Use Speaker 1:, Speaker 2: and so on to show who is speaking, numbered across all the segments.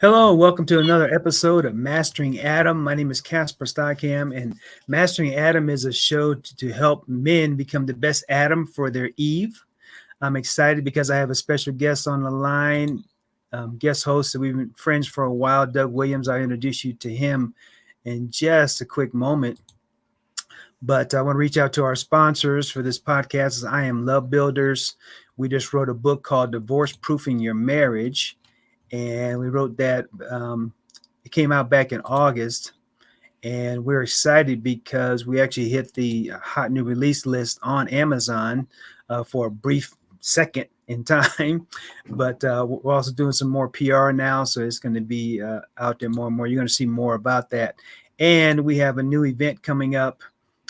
Speaker 1: Hello, welcome to another episode of Mastering Adam. My name is Casper Stockham, and Mastering Adam is a show to help men become the best Adam for their Eve. I'm excited because I have a special guest on the line, guest host that we've been friends for a while, Doug Williams. I'll introduce you to him in just a quick moment. But I want to reach out to our sponsors for this podcast. I Am Love Builders. We just wrote a book called Divorce Proofing Your Marriage. And we wrote that. It came out back in August, and we're excited because we actually hit the hot new release list on Amazon for a brief second in time. But we're also doing some more PR now, so it's going to be out there more and more. You're going to see more about that. And we have a new event coming up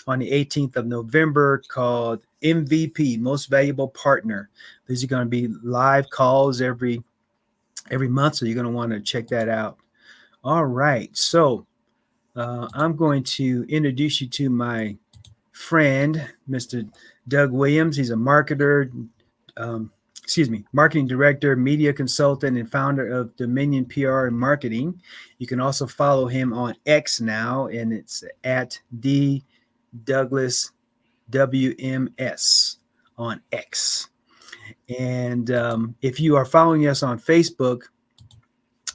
Speaker 1: on the 18th of November called MVP, Most Valuable Partner. These are going to be live calls every month, so you're going to want to check that out. All right, so I'm going to introduce you to my friend, Mr. Doug Williams. He's a marketer, marketing director, media consultant, and founder of Dominion PR and Marketing. You can also follow him on X now, and it's at D Douglas WMS on X. And if you are following us on Facebook,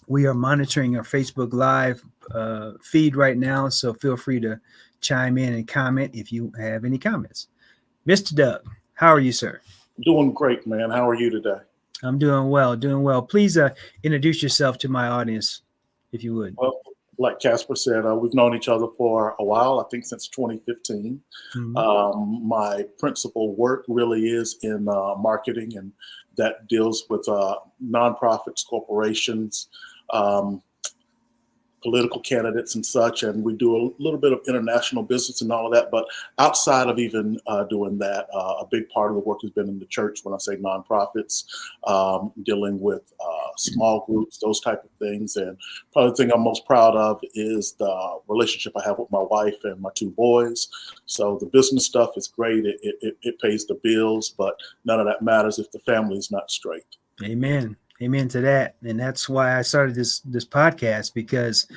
Speaker 1: we are monitoring our Facebook Live feed right now, so feel free to chime in and comment if you have any comments. Mr. Doug, how are you, sir?
Speaker 2: Doing great, man. How are you today?
Speaker 1: I'm doing well, doing well. Please introduce yourself to my audience, if you would.
Speaker 2: Well, like Casper said, we've known each other for a while, I think since 2015. Mm-hmm. My principal work really is in marketing, and that deals with nonprofits, corporations, political candidates and such, and we do a little bit of international business and all of that. But outside of even doing that, a big part of the work has been in the church. When I say nonprofits, dealing with small groups, those type of things. And probably the thing I'm most proud of is the relationship I have with my wife and my two boys. So the business stuff is great. It pays the bills, but none of that matters if the family is not straight.
Speaker 1: Amen. Amen to that. And that's why I started this podcast, because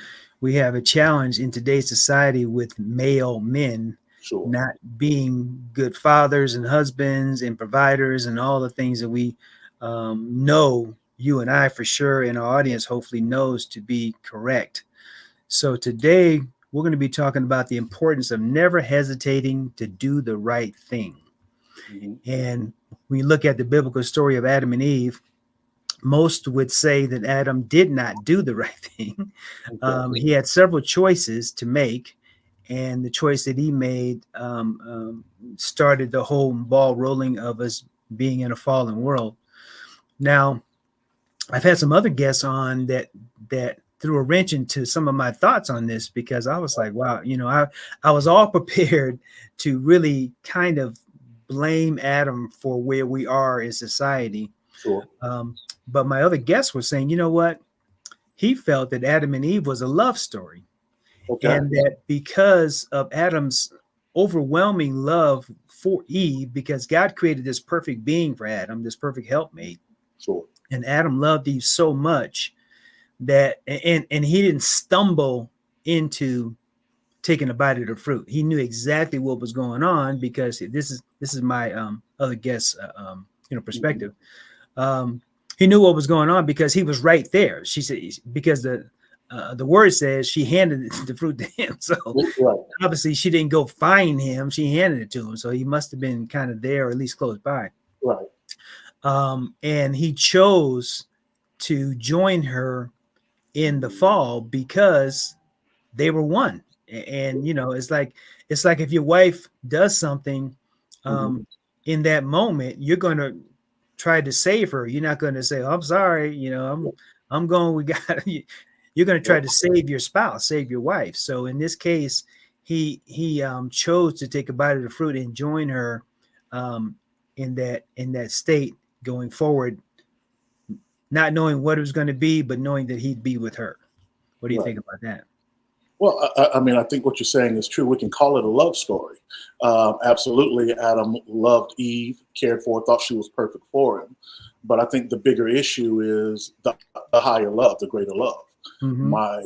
Speaker 1: we have a challenge in today's society with male men not being good fathers and husbands and providers and all the things that we know, you and I for sure, and our audience hopefully knows to be correct. So today we're going to be talking about the importance of never hesitating to do the right thing. Mm-hmm. And when you look at the biblical story of Adam and Eve, most would say that Adam did not do the right thing. He had several choices to make, and the choice that he made started the whole ball rolling of us being in a fallen world. Now, I've had some other guests on that threw a wrench into some of my thoughts on this, because I was like, wow, I was all prepared to really kind of blame Adam for where we are in society.
Speaker 2: Sure.
Speaker 1: But my other guests were saying, you know what? He felt that Adam and Eve was a love story. Okay. And that because of Adam's overwhelming love for Eve, because God created this perfect being for Adam, this perfect helpmate.
Speaker 2: Sure.
Speaker 1: And Adam loved Eve so much that, and he didn't stumble into taking a bite of the fruit. He knew exactly what was going on, because this is my other guest's perspective. Mm-hmm. He knew what was going on because he was right there. She said, because the word says she handed the fruit to him. So right. Obviously she didn't go find him. She handed it to him. So he must have been kind of there, or at least close by.
Speaker 2: Right.
Speaker 1: And he chose to join her in the fall because they were one. And, it's like if your wife does something in that moment, you're going to try to save her. You're not going to say, oh, I'm sorry, I'm going, we got you. You're going to try to save your spouse, save your wife. So in this case, he chose to take a bite of the fruit and join her in that state going forward, not knowing what it was going to be, but knowing that he'd be with her. What do you think about that?
Speaker 2: Well, I think what you're saying is true. We can call it a love story. Absolutely, Adam loved Eve, cared for her, thought she was perfect for him. But I think the bigger issue is the higher love, the greater love.
Speaker 1: Mhm.
Speaker 2: My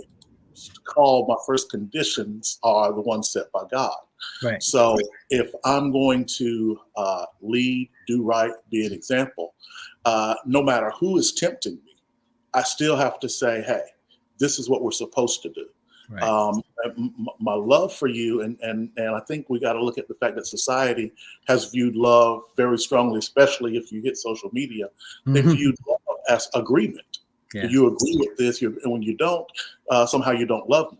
Speaker 2: first conditions are the ones set by God.
Speaker 1: Right.
Speaker 2: So if I'm going to lead, do right, be an example, no matter who is tempting me, I still have to say, hey, this is what we're supposed to do.
Speaker 1: Right.
Speaker 2: My love for you, and I think we got to look at the fact that society has viewed love very strongly, especially if you hit social media. They
Speaker 1: Mhm.
Speaker 2: viewed love as agreement.
Speaker 1: Yeah.
Speaker 2: You agree with this, and when you don't, somehow you don't love me.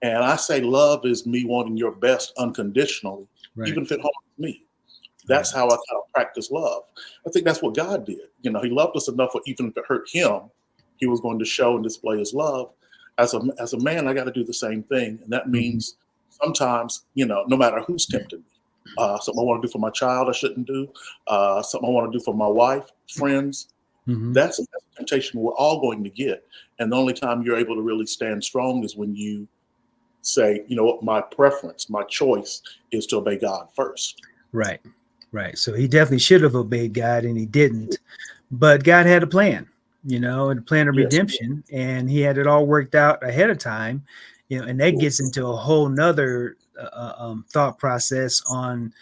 Speaker 2: And I say love is me wanting your best unconditionally,
Speaker 1: Right.
Speaker 2: even if it harms me.
Speaker 1: Right.
Speaker 2: That's how I kind of practice love. I think that's what God did. He loved us enough, for even if it hurt him, he was going to show and display his love. As a man, I got to do the same thing. And that
Speaker 1: Mhm.
Speaker 2: means sometimes, no matter who's tempting me, something I want to do for my child, I shouldn't do, something I want to do for my wife, friends,
Speaker 1: Mhm.
Speaker 2: that's a temptation we're all going to get. And the only time you're able to really stand strong is when you say, you know what, my preference, my choice is to obey God first.
Speaker 1: Right. Right. So he definitely should have obeyed God and he didn't. But God had a plan, and a plan of
Speaker 2: Yes.
Speaker 1: redemption, and he had it all worked out ahead of time, and that gets into a whole nother thought process on,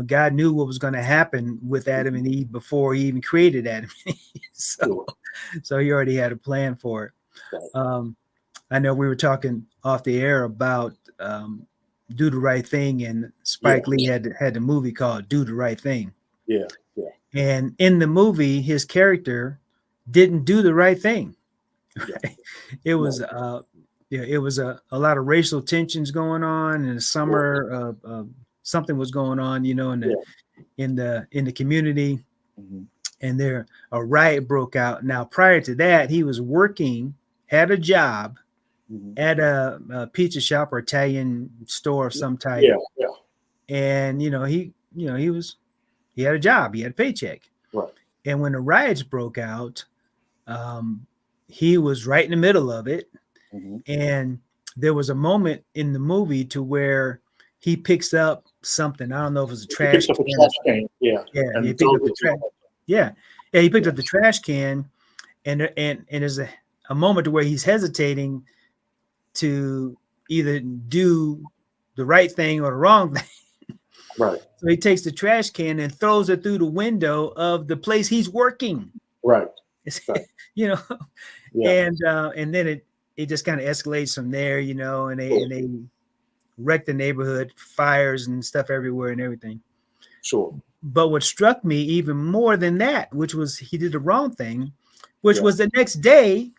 Speaker 1: God knew what was going to happen with Adam and Eve before he even created Adam and Eve. So,
Speaker 2: Sure.
Speaker 1: so he already had a plan for it.
Speaker 2: Right.
Speaker 1: I know we were talking off the air about Do the Right Thing, and Spike
Speaker 2: Yeah.
Speaker 1: Lee had the movie called Do the Right Thing.
Speaker 2: Yeah. Yeah.
Speaker 1: And in the movie, his character didn't do the right thing.
Speaker 2: Yeah.
Speaker 1: It was it was a lot of racial tensions going on in the summer. Something was going on, in the community,
Speaker 2: Mhm.
Speaker 1: and there a riot broke out. Now, prior to that, he was working, had a job
Speaker 2: Mhm.
Speaker 1: at a pizza shop or Italian store of some type,
Speaker 2: Yeah. Yeah.
Speaker 1: and he had a job, he had a paycheck.
Speaker 2: Right.
Speaker 1: And when the riots broke out, um, he was right in the middle of it.
Speaker 2: Mhm.
Speaker 1: And there was a moment in the movie to where he picks up something. I don't know if it was a
Speaker 2: He
Speaker 1: trash
Speaker 2: picks up a
Speaker 1: can.
Speaker 2: trash can. Yeah.
Speaker 1: Yeah, he
Speaker 2: And
Speaker 1: picked
Speaker 2: throws
Speaker 1: up the
Speaker 2: it through
Speaker 1: trash.
Speaker 2: the-
Speaker 1: Yeah, he picked
Speaker 2: Yeah.
Speaker 1: up the trash can, and there's a moment to where he's hesitating to either do the right thing or the wrong thing.
Speaker 2: Right.
Speaker 1: So he takes the trash can and throws it through the window of the place he's working.
Speaker 2: Right. Right.
Speaker 1: you know,
Speaker 2: Yeah.
Speaker 1: and then it just kind of escalates from there, and they wreck the neighborhood, fires and stuff everywhere and everything.
Speaker 2: Sure.
Speaker 1: But what struck me even more than that, which was he did the wrong thing, which
Speaker 2: Yeah.
Speaker 1: was the next day,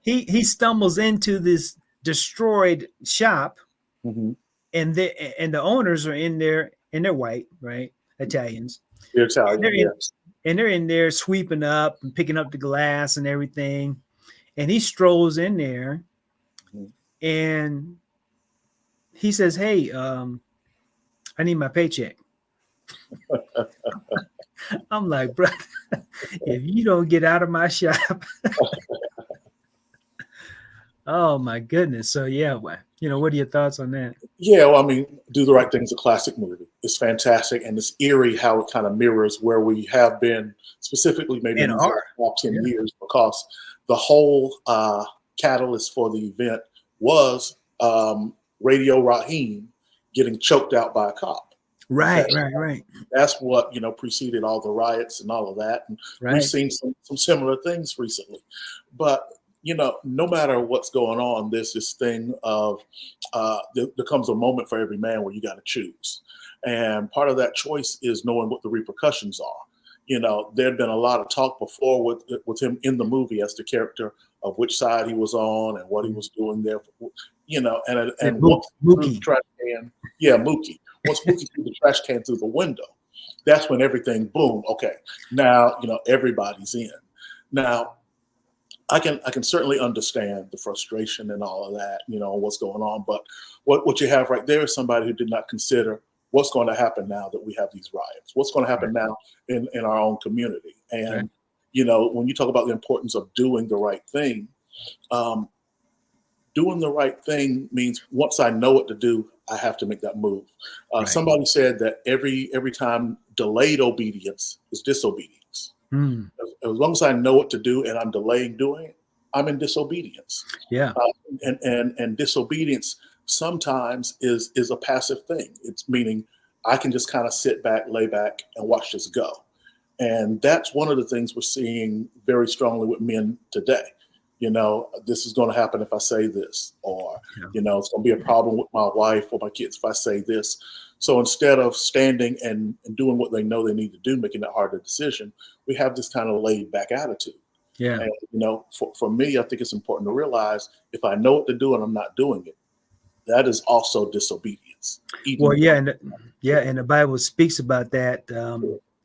Speaker 1: he stumbles into this destroyed shop,
Speaker 2: Mhm.
Speaker 1: and the owners are in there, and they're white, right? Italians.
Speaker 2: The
Speaker 1: And they're
Speaker 2: Italian.
Speaker 1: in,
Speaker 2: Yes.
Speaker 1: and they're in there sweeping up and picking up the glass and everything. And he strolls in there
Speaker 2: Mhm.
Speaker 1: and he says, "Hey, I need my paycheck." I'm like, "Bro, if you don't get out of my shop." Oh my goodness. So yeah, what are your thoughts on that?
Speaker 2: Yeah, well, I mean, Do the Right Thing is a classic movie. It's fantastic, and it's eerie how it kind of mirrors where we have been, specifically maybe in
Speaker 1: And
Speaker 2: these
Speaker 1: R.
Speaker 2: last 10
Speaker 1: Yeah.
Speaker 2: years, because the whole catalyst for the event was Radio Raheem getting choked out by a cop.
Speaker 1: Right,
Speaker 2: Okay?
Speaker 1: right.
Speaker 2: That's what preceded all the riots and all of that, and we've
Speaker 1: Right.
Speaker 2: seen some similar things recently. But no matter what's going on, there's this thing of there comes a moment for every man where you got to choose, and part of that choice is knowing what the repercussions are. There had been a lot of talk before with him in the movie as the character of which side he was on and what he was doing there. And once through the
Speaker 1: Mookie.
Speaker 2: trash can, yeah, Mookie. Once Mookie threw the trash can through the window, that's when everything boom. Okay, now everybody's in. Now I can certainly understand the frustration and all of that, what's going on. But what you have right there is somebody who did not consider what's going to happen now that we have these riots. What's going to happen now in our own community? And when you talk about the importance of doing the right thing, doing the right thing means once I know what to do, I have to make that move. Somebody said that every time delayed obedience is disobedience.
Speaker 1: Mm.
Speaker 2: As long as I know what to do and I'm delaying doing it, I'm in disobedience.
Speaker 1: Yeah.
Speaker 2: And disobedience sometimes is a passive thing. It's meaning I can just kind of sit back, lay back, and watch this go. And that's one of the things we're seeing very strongly with men today. This is going to happen if I say this, or, it's going to be a problem with my wife or my kids if I say this. So instead of standing and doing what they know they need to do, making that harder decision, we have this kind of laid back attitude.
Speaker 1: Yeah.
Speaker 2: And, for me, I think it's important to realize if I know what to do and I'm not doing it, that is also disobedience.
Speaker 1: Well, yeah. And the Bible speaks about that.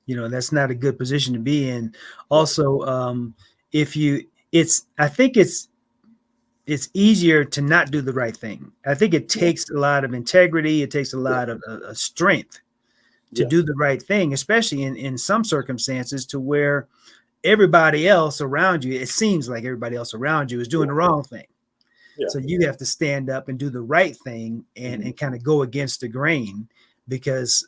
Speaker 1: That's not a good position to be in. Also, I think it's easier to not do the right thing. I think it takes a lot of integrity. It takes a lot of strength to do the right thing, especially in some circumstances to where everybody else around you, it seems like everybody else around you is doing the wrong thing. Yeah. So you have to stand up and do the right thing and kind of go against the grain because,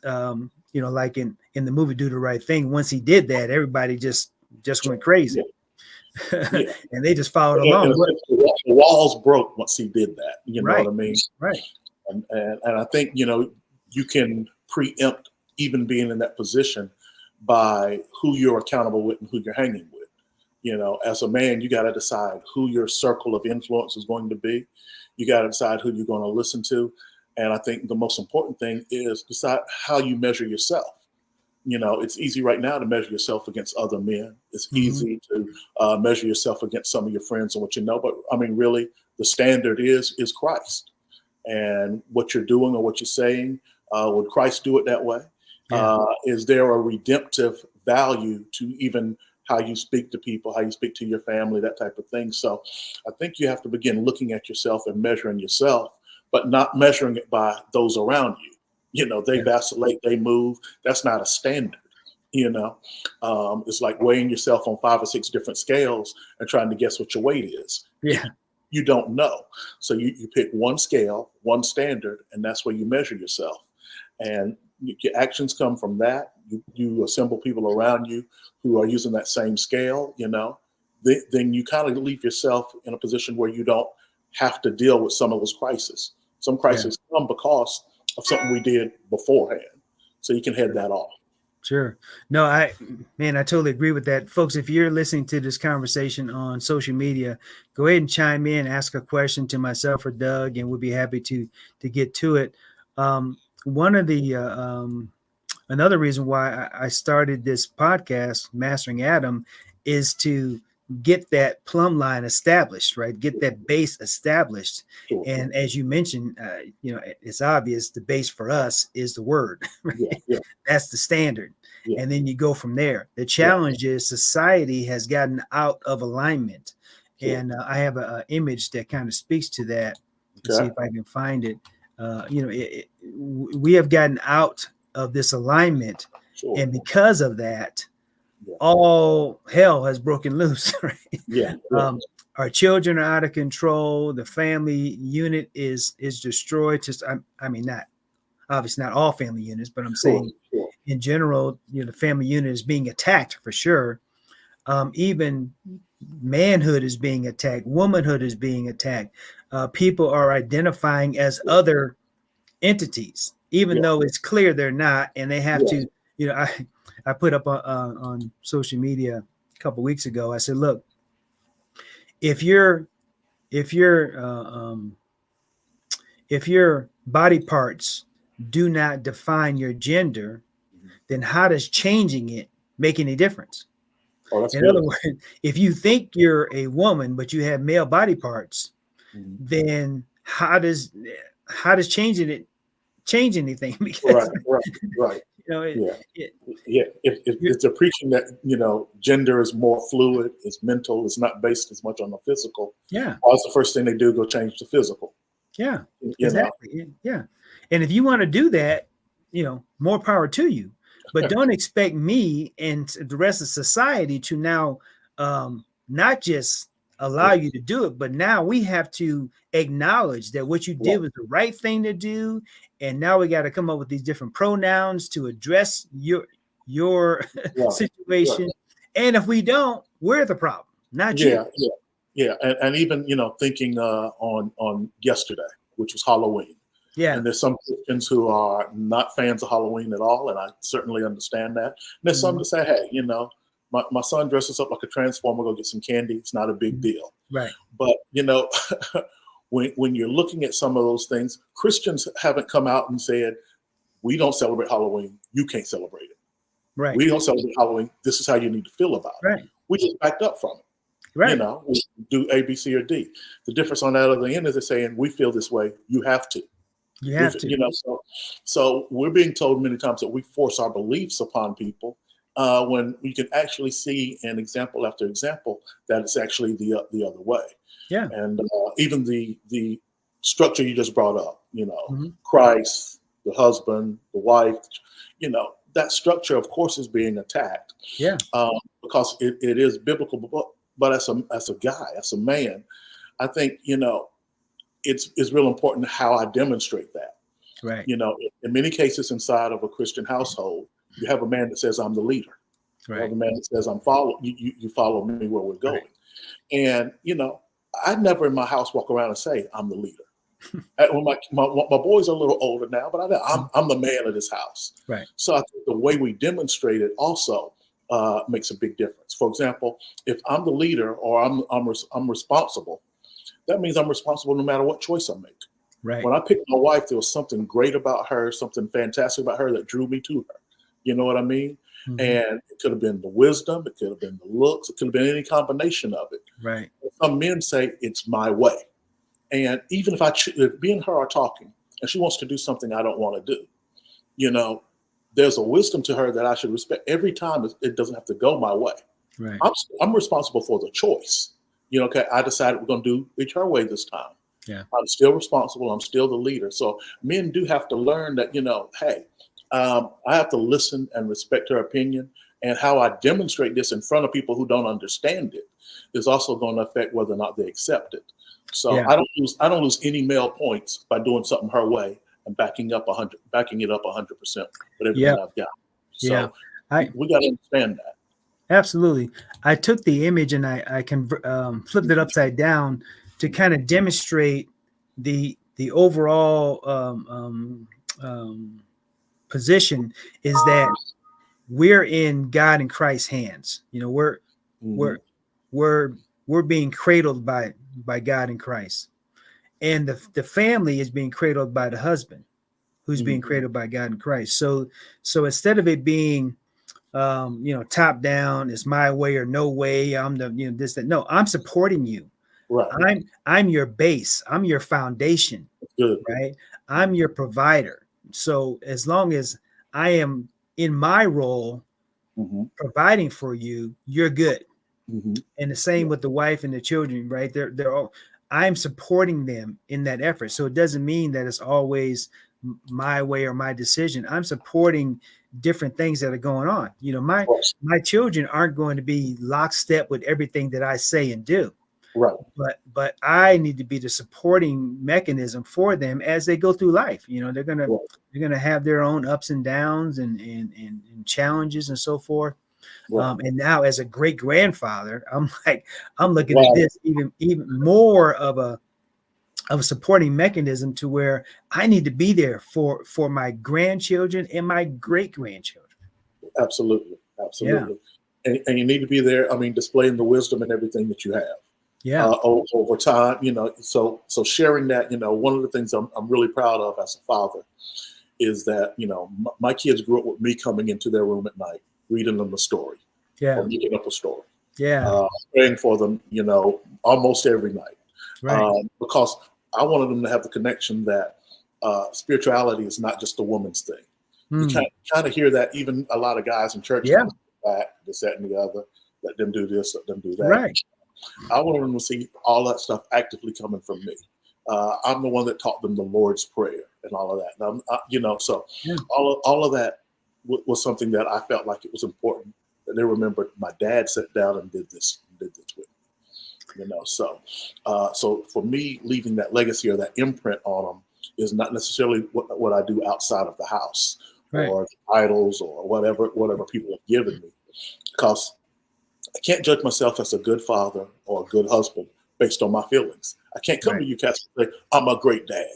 Speaker 1: like in the movie Do the Right Thing, once he did that, everybody just went crazy. Yeah. And they just followed along.
Speaker 2: The walls broke once he did that. You know what I mean?
Speaker 1: Right.
Speaker 2: And I think, you can preempt even being in that position by who you're accountable with and who you're hanging with. As a man, you got to decide who your circle of influence is going to be. You got to decide who you're going to listen to. And I think the most important thing is decide how you measure yourself. It's easy right now to measure yourself against other men. It's easy to measure yourself against some of your friends and what you know. But I mean, really, the standard is Christ. And what you're doing or what you're saying, would Christ do it that way? Yeah. Is there a redemptive value to even how you speak to people, how you speak to your family, that type of thing? So I think you have to begin looking at yourself and measuring yourself, but not measuring it by those around you. They vacillate, they move. That's not a standard. It's like weighing yourself on 5 or 6 different scales and trying to guess what your weight is.
Speaker 1: Yeah.
Speaker 2: You don't know. So you pick one scale, one standard, and that's where you measure yourself. And your actions come from that. You assemble people around you who are using that same scale, then you kind of leave yourself in a position where you don't have to deal with some of those crises. Some crises come because of something we did beforehand. So you can head that off.
Speaker 1: Sure. No, I totally agree with that. Folks, if you're listening to this conversation on social media, go ahead and chime in, ask a question to myself or Doug, and we'll be happy to get to it. One of the another reason why I started this podcast, Mastering Adam, is to get that plumb line established, right? Get that base established. Sure. And as you mentioned, it's obvious the base for us is the word. Right? Yeah. That's the standard. Yeah. And then you go from there. The challenge is society has gotten out of alignment. Sure. And I have an image that kind of speaks to that. Let's see if I can find it. We have gotten out of this alignment. Sure. And because of that, all hell has broken loose. Right? Yeah. Our children are out of control. The family unit is destroyed. Obviously not all family units, but I'm saying in general, the family unit is being attacked for sure. Even manhood is being attacked. Womanhood is being attacked. People are identifying as other entities, even though it's clear they're not, and they have to. I put up on social media a couple of weeks ago. I said, look, if your body parts do not define your gender, then how does changing it make any difference? In other words, if you think you're a woman but you have male body parts, then how does changing it change anything? Because,
Speaker 2: right. If they're preaching that gender is more fluid, it's mental, it's not based as much on the physical. Yeah, what's the first thing they do? Go change the physical.
Speaker 1: Yeah, exactly. Yeah, and if you want to do that, more power to you. But don't expect me and the rest of society to now not just allow you to do it, but now we have to acknowledge that what you did was the right thing to do. And now we got to come up with these different pronouns to address your situation. And if we don't, we're the problem, not you.
Speaker 2: Yeah, and even thinking on yesterday, which was Halloween.
Speaker 1: Yeah.
Speaker 2: And there's some Christians who are not fans of Halloween at all, and I certainly understand that. And there's some
Speaker 1: Mhm.
Speaker 2: that say, hey, my son dresses up like a transformer, go get some candy. It's not a big deal.
Speaker 1: Right.
Speaker 2: But when you're looking at some of those things, Christians haven't come out and said, we don't celebrate Halloween. You can't celebrate it.
Speaker 1: Right.
Speaker 2: We don't celebrate Halloween. This is how you need to feel about it.
Speaker 1: Right.
Speaker 2: We just backed up from it.
Speaker 1: Right.
Speaker 2: We do A, B, C, or D. The difference on that other end is they're saying, we feel this way. You have to.
Speaker 1: You have to.
Speaker 2: So we're being told many times that we force our beliefs upon people when we can actually see an example after example that it's actually the other way.
Speaker 1: Yeah.
Speaker 2: And even the structure you just brought up,
Speaker 1: Mhm.
Speaker 2: Christ, the husband, the wife, that structure, of course, is being attacked.
Speaker 1: Yeah.
Speaker 2: Because it is biblical, but as a guy, as a man, I think it's real important how I demonstrate that.
Speaker 1: Right.
Speaker 2: In many cases inside of a Christian household, you have a man that says, I'm the leader. You have
Speaker 1: Right.
Speaker 2: a man that says, you follow me where we're going.
Speaker 1: Right.
Speaker 2: And, I never in my house walk around and say, I'm the leader. When my boys are a little older now, but I'm the man of this house.
Speaker 1: Right.
Speaker 2: So I think the way we demonstrate it also makes a big difference. For example, if I'm the leader or I'm responsible, that means I'm responsible no matter what choice I make.
Speaker 1: Right.
Speaker 2: When I picked my wife, there was something great about her, something fantastic about her that drew me to her. You know what I mean?
Speaker 1: Mhm.
Speaker 2: And it could have been the wisdom, it could have been the looks, it could have been any combination of it.
Speaker 1: Right.
Speaker 2: Some men say it's my way. And even if me and her are talking and she wants to do something I don't want to do, there's a wisdom to her that I should respect. Every time it doesn't have to go my way.
Speaker 1: Right.
Speaker 2: I'm responsible for the choice. Okay, I decided we're going to do it her way this time.
Speaker 1: Yeah.
Speaker 2: I'm still responsible. I'm still the leader. So men do have to learn that, hey, I have to listen and respect her opinion. And how I demonstrate this in front of people who don't understand it is also going to affect whether or not they accept it. So
Speaker 1: Yeah.
Speaker 2: I don't lose any male points by doing something her way and backing it up 100% with everything I've got. So we got to understand that.
Speaker 1: Absolutely. I took the image and I flipped it upside down to kind of demonstrate the overall position is that we're in God and Christ's hands. We're being cradled by God and Christ, and the family is being cradled by the husband, who's being cradled by God and Christ. So instead of it being top down, it's my way or no way, I'm the this that, no, I'm supporting you.
Speaker 2: Right.
Speaker 1: I'm your base, I'm your foundation.
Speaker 2: Good.
Speaker 1: Right. I'm your provider. So as long as I am in my role providing for you, you're good. And the same with the wife and the children, right? They're all, I'm supporting them in that effort. So it doesn't mean that it's always my way or my decision. I'm supporting different things that are going on. My children aren't going to be lockstep with everything that I say and do.
Speaker 2: Right.
Speaker 1: But I need to be the supporting mechanism for them as they go through life. They're gonna have their own ups and downs and challenges and so forth. Right. And now, as a great grandfather, I'm looking at this even more of a supporting mechanism to where I need to be there for my grandchildren and my great grandchildren.
Speaker 2: Absolutely. Yeah. And you need to be there. I mean, displaying the wisdom and everything that you have.
Speaker 1: Yeah.
Speaker 2: Over time, so sharing that, one of the things I'm really proud of as a father is that, my kids grew up with me coming into their room at night, reading them a story.
Speaker 1: Yeah.
Speaker 2: Or making up a story.
Speaker 1: Yeah.
Speaker 2: Praying for them, almost every night.
Speaker 1: Right.
Speaker 2: Because I wanted them to have the connection that spirituality is not just a woman's thing. You kind of hear that even a lot of guys in church.
Speaker 1: Yeah.
Speaker 2: Back, this, that, and the other. Let them do this, let them do that.
Speaker 1: Right.
Speaker 2: I wanted them to see all that stuff actively coming from me. I'm the one that taught them the Lord's Prayer and all of that. And so all of that was something that I felt like it was important that they remembered. My dad sat down and did this with me. So for me, leaving that legacy or that imprint on them is not necessarily what I do outside of the house or titles or whatever people have given me, because I can't judge myself as a good father or a good husband based on my feelings. I can't come
Speaker 1: Right.
Speaker 2: to you, Casper, and say, I'm a great dad.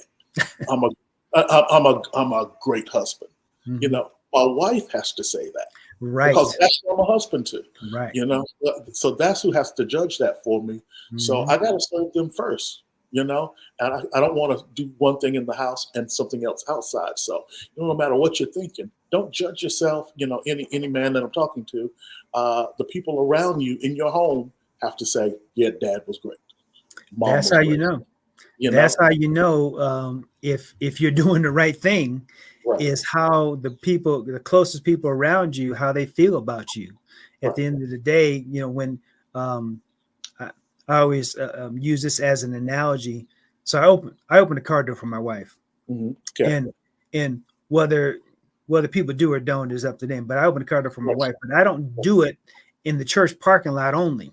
Speaker 2: I'm a, I'm a great husband. You
Speaker 1: Mhm.
Speaker 2: know, my wife has to say that
Speaker 1: Right.
Speaker 2: because that's who I'm a husband to.
Speaker 1: Right.
Speaker 2: You know, so that's who has to judge that for me. So
Speaker 1: Mhm.
Speaker 2: I got to serve them first. You know, and I don't want to do one thing in the house and something else outside. So no matter what you're thinking, don't judge yourself. You know, any man that I'm talking to, the people around you in your home have to say, "Yeah, Dad was great, Mom
Speaker 1: That's
Speaker 2: was
Speaker 1: how you
Speaker 2: great."
Speaker 1: know.
Speaker 2: You
Speaker 1: That's
Speaker 2: know,
Speaker 1: how you know if you're doing the right thing
Speaker 2: right,
Speaker 1: is how the people, the closest people around you, how they feel about you. At
Speaker 2: right.
Speaker 1: the end of the day, when um, I, I always use this as an analogy. So I open the car door for my wife,
Speaker 2: Okay,
Speaker 1: and and whether people do or don't is up to them. But I open the car door for my
Speaker 2: right,
Speaker 1: wife, but I don't do it in the church parking lot only.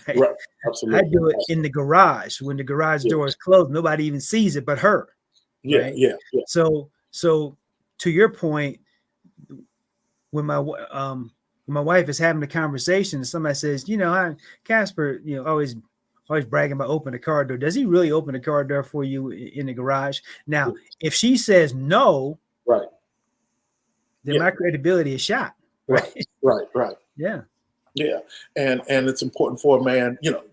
Speaker 1: Right?
Speaker 2: right.
Speaker 1: I
Speaker 2: Absolutely.
Speaker 1: do it in the garage when the garage
Speaker 2: Yeah,
Speaker 1: door is closed. Nobody even sees it but her.
Speaker 2: yeah,
Speaker 1: Right?
Speaker 2: yeah, yeah.
Speaker 1: So to your point, when my wife is having a conversation and somebody says, Casper, always bragging about opening the car door. Does he really open the car door for you in the garage? Now,
Speaker 2: Yeah.
Speaker 1: if she says no,
Speaker 2: Right.
Speaker 1: then
Speaker 2: Yeah.
Speaker 1: my credibility is shot.
Speaker 2: Right.
Speaker 1: Right?
Speaker 2: Right. Right.
Speaker 1: Yeah.
Speaker 2: Yeah. And it's important for a man. You know,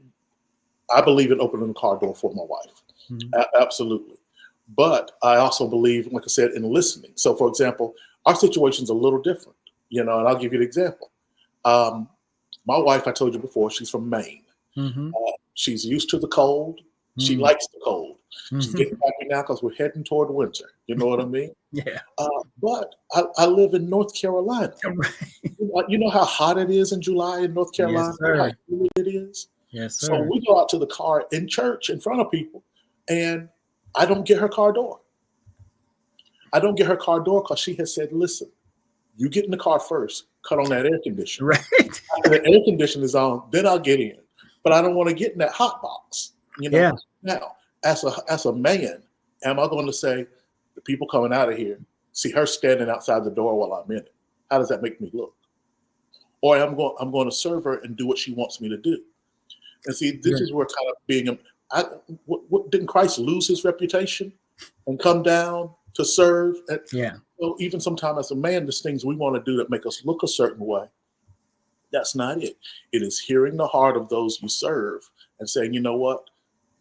Speaker 2: I believe in opening the car door for my wife.
Speaker 1: Mhm.
Speaker 2: Absolutely. But I also believe, like I said, in listening. So, for example, our situation's a little different. You know, and I'll give you an example. Um, my wife, I told you before, she's from Maine.
Speaker 1: Mhm.
Speaker 2: She's used to the cold. She
Speaker 1: Mhm.
Speaker 2: likes the cold. She's getting
Speaker 1: Mhm.
Speaker 2: happy now because we're heading toward winter. You know what I mean?
Speaker 1: Yeah.
Speaker 2: But I live in North Carolina.
Speaker 1: Right.
Speaker 2: You know how hot it is in July in North
Speaker 1: Yes,
Speaker 2: Carolina? You know how
Speaker 1: sir.
Speaker 2: humid it is?
Speaker 1: Yes,
Speaker 2: So
Speaker 1: sir.
Speaker 2: we go out to the car in church in front of people, and I don't get her car door. I don't get her car door because she has said, listen, you get in the car first, cut on that air conditioner.
Speaker 1: Right.
Speaker 2: After the air conditioner is on, then I'll get in. But I don't want to get in that hot box. You know.
Speaker 1: Yeah.
Speaker 2: Now, as a man, am I going to say the people coming out of here see her standing outside the door while I'm in it? How does that make me look? Or I'm going to serve her and do what she wants me to do. And see, this
Speaker 1: Right.
Speaker 2: is where kind of being what didn't Christ lose his reputation and come down to serve? And
Speaker 1: Yeah.
Speaker 2: so even sometimes as a man, there's things we want to do that make us look a certain way. That's not it. It is hearing the heart of those you serve and saying, you know what,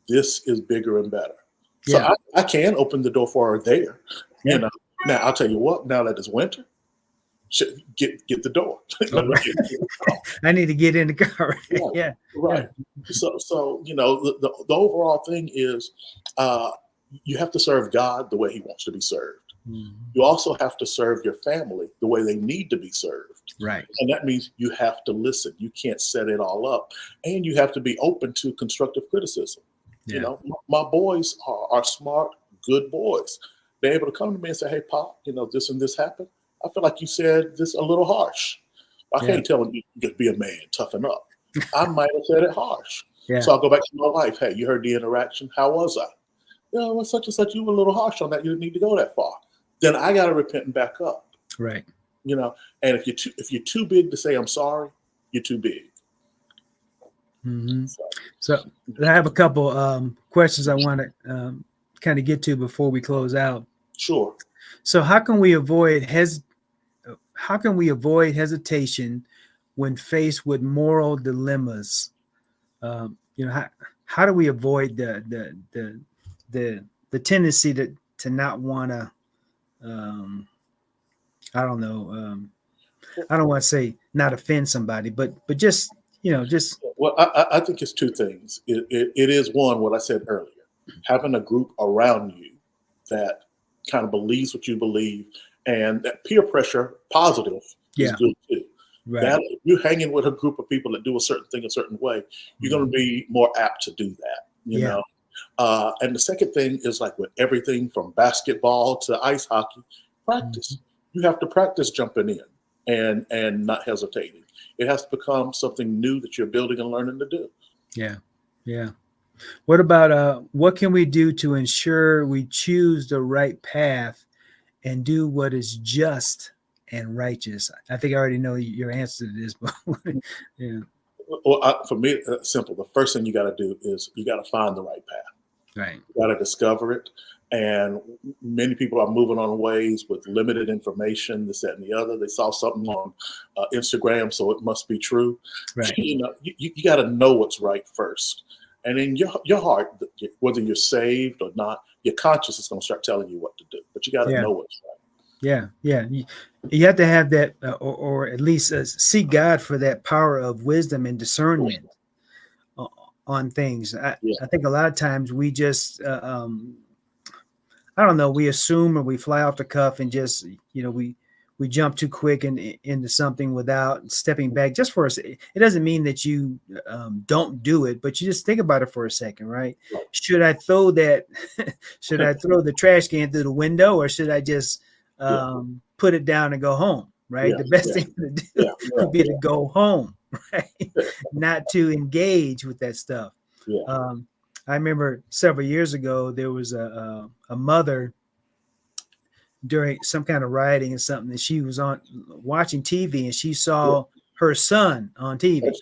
Speaker 2: this is bigger and better. So
Speaker 1: Yeah.
Speaker 2: I can open the door for her there. You
Speaker 1: Yeah.
Speaker 2: know. Now I'll tell you what. Now that it's winter, get the door.
Speaker 1: All
Speaker 2: Let me
Speaker 1: right.
Speaker 2: get the door.
Speaker 1: I need to get in the car.
Speaker 2: Right,
Speaker 1: Yeah. Yeah.
Speaker 2: right. So you know, the overall thing is, uh, you have to serve God the way He wants to be served.
Speaker 1: Mhm.
Speaker 2: You also have to serve your family the way they need to be served,
Speaker 1: Right.
Speaker 2: and that means you have to listen. You can't set it all up, and you have to be open to constructive criticism. You
Speaker 1: Yeah.
Speaker 2: know, my boys are smart, good boys. They're able to come to me and say, "Hey, Pop, you know this and this happened. I feel like you said this a little harsh. I
Speaker 1: Yeah.
Speaker 2: can't tell them you just be a man, toughen up. I might have said it harsh.
Speaker 1: Yeah.
Speaker 2: So I'll go back to my wife. Hey, you heard the interaction. How was I? Yeah, well, such and such. You were a little harsh on that. You didn't need to go that far. Then I got to repent and back up.
Speaker 1: Right.
Speaker 2: You know, and if you're too big to say I'm sorry, you're too big.
Speaker 1: Hmm.
Speaker 2: So,
Speaker 1: So I have a couple questions I want to kind of get to before we close out.
Speaker 2: sure.
Speaker 1: So how can we avoid hesitation when faced with moral dilemmas? How do we avoid the tendency to not want to I don't know I don't want to say not offend somebody, but just just
Speaker 2: Well, I think it's two things. It is one, what I said earlier, having a group around you that kind of believes what you believe, and that peer pressure, positive, is
Speaker 1: yeah,
Speaker 2: good too.
Speaker 1: right,
Speaker 2: That if you're hanging with a group of people that do a certain thing a certain way, you're going to
Speaker 1: mhm,
Speaker 2: be more apt to do that. You
Speaker 1: yeah,
Speaker 2: know. And the second thing is like with everything from basketball to ice hockey, practice.
Speaker 1: mhm,
Speaker 2: You have to practice jumping in and not hesitating. It has to become something new that you're building and learning to do.
Speaker 1: yeah, yeah. What about what can we do to ensure we choose the right path and do what is just and righteous? I think I already know your answer to this, but yeah,
Speaker 2: Well, for me, it's simple. The first thing you got to do is you got to find the right path.
Speaker 1: Right.
Speaker 2: You got to discover it. And many people are moving on ways with limited information, this, that, and the other. They saw something on Instagram, so it must be true.
Speaker 1: Right.
Speaker 2: You got to know what's right first. And in your heart, whether you're saved or not, your conscience is going to start telling you what to do. But you got to know what's right.
Speaker 1: Yeah, yeah. You have to have that, or at least seek God for that power of wisdom and discernment on things. I think a lot of times we just, I don't know, we assume or we fly off the cuff and just, we jump too quick into something without stepping back. Just for us, it doesn't mean that you don't do it, but you just think about it for a second, right? Should I throw that? Should I throw the trash can through the window, or should I just put it down and go home? Right. The best thing to do would be to go home, right? Not to engage with that stuff. I remember several years ago there was a mother during some kind of rioting or something, and she was on watching TV and she saw her son on TV.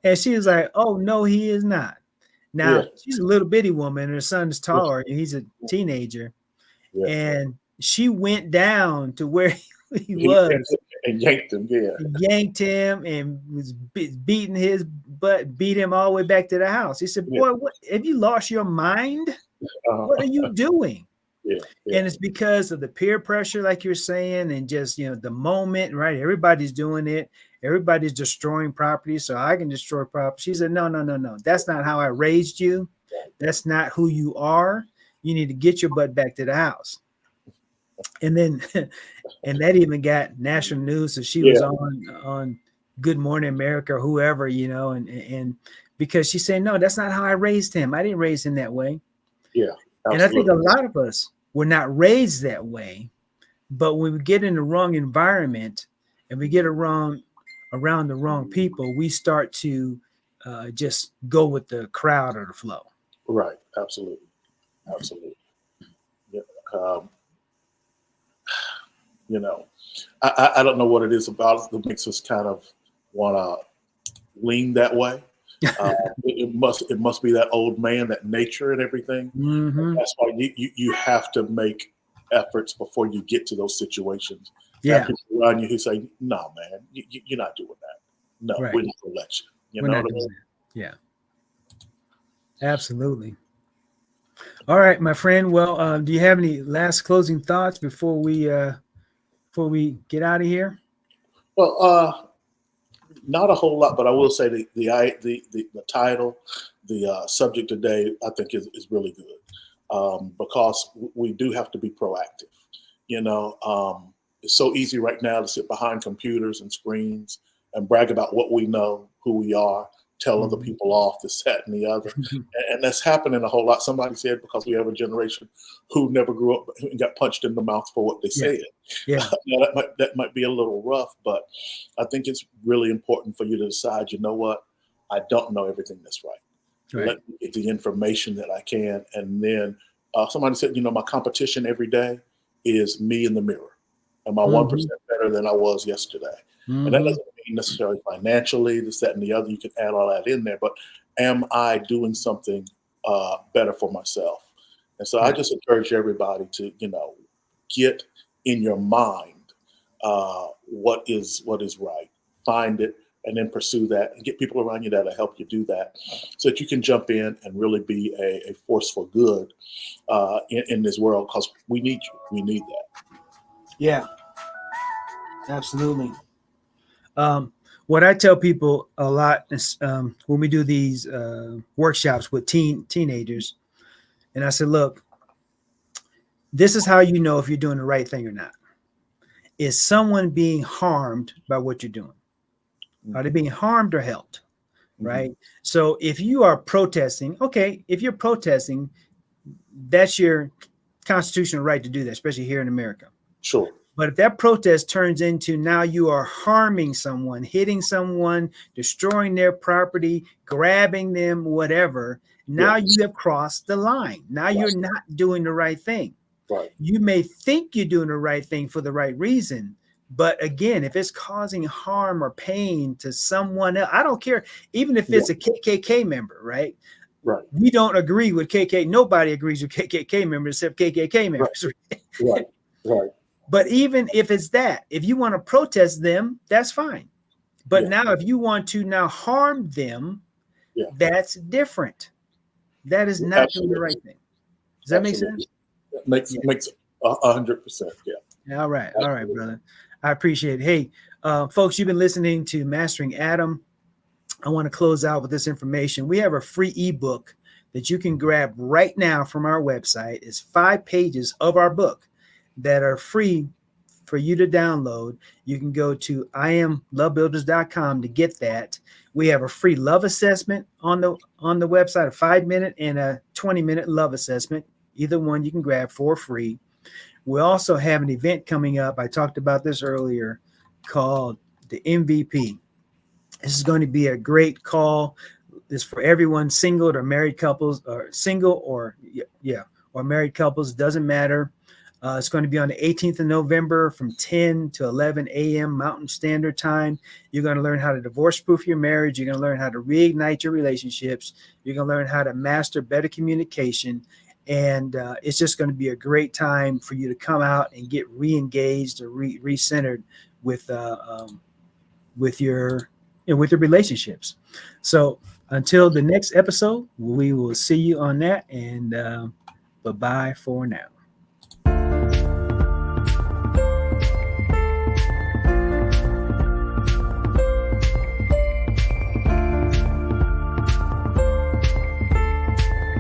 Speaker 1: And she was like, "Oh no, he is not." Now she's a little bitty woman and her son's taller and he's a teenager. And she went down to where he was
Speaker 2: and yanked him,
Speaker 1: and was beating his butt, beat him all the way back to the house. He said, "Boy, what have you lost your mind? What are you doing?" And it's because of the peer pressure, like you're saying, and just, the moment, right? Everybody's doing it. Everybody's destroying property, so I can destroy property. She said, no. That's not how I raised you. That's not who you are. You need to get your butt back to the house. And then, and that even got national news. So she was on Good Morning America or whoever, and because she said, no, that's not how I raised him. I didn't raise him that way.
Speaker 2: Yeah. Absolutely.
Speaker 1: And I think a lot of us were not raised that way, but when we get in the wrong environment and we get around the wrong people, we start to just go with the crowd or the flow.
Speaker 2: Right. Absolutely. Yeah. I don't know what it is about it that makes us kind of want to lean that way. It must be that old man, that nature and everything. And that's why you have to make efforts before you get to those situations. People around you who say, "No, man, you're not doing that. No, we're not going to let you." You know what I mean?
Speaker 1: Yeah, absolutely. All right, my friend. Well, do you have any last closing thoughts before we get out of here?
Speaker 2: Well, not a whole lot, but I will say the title, the subject today, I think is really good, because we do have to be proactive. It's so easy right now to sit behind computers and screens and brag about what we know, who we are, tell other people off, this, that, and the other. And that's happening a whole lot. Somebody said, because we have a generation who never grew up and got punched in the mouth for what they said. That might be a little rough, but I think it's really important for you to decide, you know what? I don't know everything that's right. Let me get the information that I can. And then somebody said, my competition every day is me in the mirror. Am I 1% better than I was yesterday? And that doesn't mean necessarily financially, this, that, and the other. You can add all that in there. But am I doing something better for myself? And so I just encourage everybody to, get in your mind what is right. Find it and then pursue that and get people around you that'll help you do that so that you can jump in and really be a force for good in this world, because we need you. We need that.
Speaker 1: Yeah, absolutely. What I tell people a lot is when we do these workshops with teenagers, and I said, look, this is how you know if you're doing the right thing or not. Is someone being harmed by what you're doing? Are they being harmed or helped? Right? So if you are protesting, okay, if you're protesting, that's your constitutional right to do that, especially here in America.
Speaker 2: Sure.
Speaker 1: But if that protest turns into now you are harming someone, hitting someone, destroying their property, grabbing them, whatever, now you have crossed the line. Now you're not doing the right thing.
Speaker 2: Right.
Speaker 1: You may think you're doing the right thing for the right reason, But again, if it's causing harm or pain to someone else, I don't care. Even if it's a KKK member, right?
Speaker 2: Right.
Speaker 1: We don't agree with KKK. Nobody agrees with KKK members except KKK members.
Speaker 2: Right. Right.
Speaker 1: But even if it's that, if you want to protest them, that's fine. But
Speaker 2: Yeah.
Speaker 1: now if you want to now harm them, that's different. That is not doing the right thing. Does that make sense?
Speaker 2: It makes 100%. Yeah.
Speaker 1: All right, brother. I appreciate it. Hey, folks, you've been listening to Mastering Adam. I want to close out with this information. We have a free ebook that you can grab right now from our website. It's 5 pages of our book that are free for you to download. You can go to iamlovebuilders.com to get that. We have a free love assessment on the website, a 5-minute and a 20-minute love assessment. Either one you can grab for free. We also have an event coming up. I talked about this earlier, called the MVP. This is going to be a great call. This is for everyone, single or married couples, or single or married couples. Doesn't matter. It's going to be on the 18th of November from 10 to 11 a.m. Mountain Standard Time. You're going to learn how to divorce-proof your marriage. You're going to learn how to reignite your relationships. You're going to learn how to master better communication. And it's just going to be a great time for you to come out and get re-engaged or re-centered with your relationships. So until the next episode, we will see you on that. And bye-bye for now.